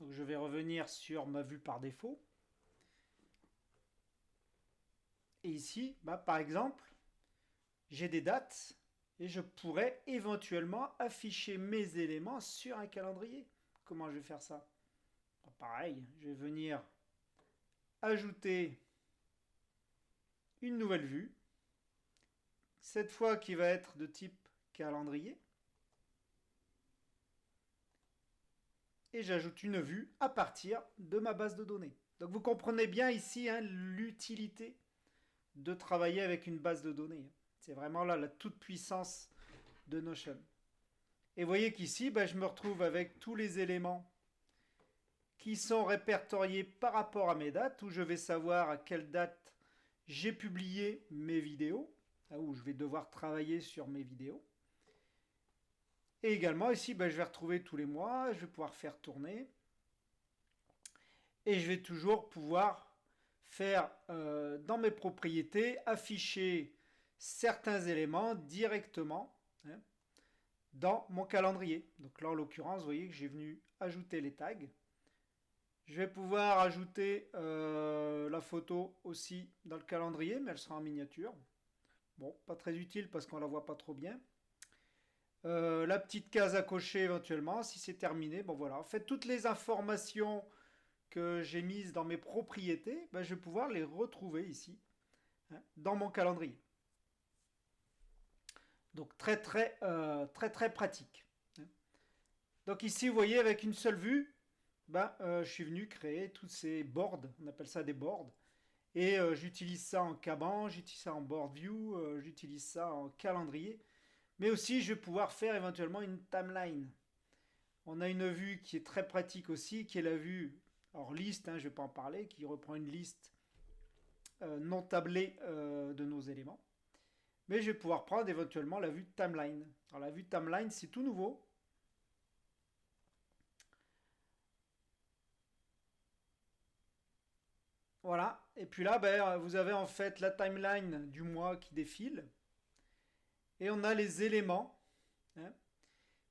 Donc je vais revenir sur ma vue par défaut. Et ici, par exemple, j'ai des dates et je pourrais éventuellement afficher mes éléments sur un calendrier. Comment je vais faire ça? Pareil, je vais venir ajouter une nouvelle vue, cette fois qui va être de type calendrier. Et j'ajoute une vue à partir de ma base de données. Donc vous comprenez bien ici l'utilité de travailler avec une base de données. C'est vraiment là la toute puissance de Notion. Et vous voyez qu'ici, je me retrouve avec tous les éléments qui sont répertoriés par rapport à mes dates, où je vais savoir à quelle date j'ai publié mes vidéos, où je vais devoir travailler sur mes vidéos. Et également ici, je vais retrouver tous les mois, je vais pouvoir faire tourner. Et je vais toujours pouvoir faire dans mes propriétés, afficher certains éléments directement dans mon calendrier. Donc là, en l'occurrence, vous voyez que j'ai venu ajouter les tags. Je vais pouvoir ajouter la photo aussi dans le calendrier, mais elle sera en miniature. Bon, pas très utile parce qu'on la voit pas trop bien. La petite case à cocher éventuellement, si c'est terminé. Bon voilà, en fait, toutes les informations que j'ai mises dans mes propriétés, je vais pouvoir les retrouver ici, dans mon calendrier. Donc très pratique. Donc ici, vous voyez, avec une seule vue, je suis venu créer tous ces boards, on appelle ça des boards, et j'utilise ça en Kanban, j'utilise ça en board view, j'utilise ça en calendrier, mais aussi je vais pouvoir faire éventuellement une timeline. On a une vue qui est très pratique aussi, qui est la vue, alors liste, je ne vais pas en parler, qui reprend une liste non tablée de nos éléments. Mais je vais pouvoir prendre éventuellement la vue timeline. Alors la vue timeline, c'est tout nouveau. Voilà. Et puis là, vous avez en fait la timeline du mois qui défile. Et on a les éléments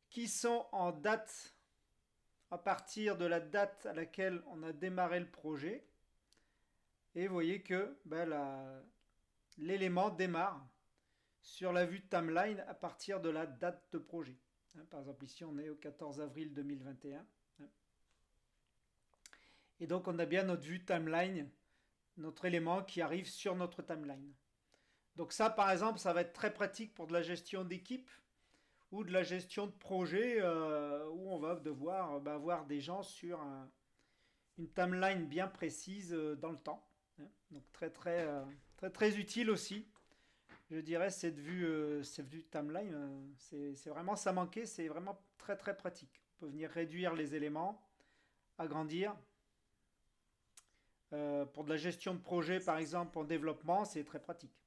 qui sont en date à partir de la date à laquelle on a démarré le projet. Et vous voyez que l'élément démarre sur la vue timeline à partir de la date de projet. Par exemple, ici, on est au 14 avril 2021. Et donc, on a bien notre vue timeline, notre élément qui arrive sur notre timeline. Donc ça, par exemple, ça va être très pratique pour de la gestion d'équipe ou de la gestion de projet où on va devoir avoir des gens sur une timeline bien précise dans le temps. Donc très utile aussi. Je dirais cette vue timeline, c'est vraiment ça manquait, c'est vraiment très pratique. On peut venir réduire les éléments, agrandir. Pour de la gestion de projet, par exemple, en développement, c'est très pratique.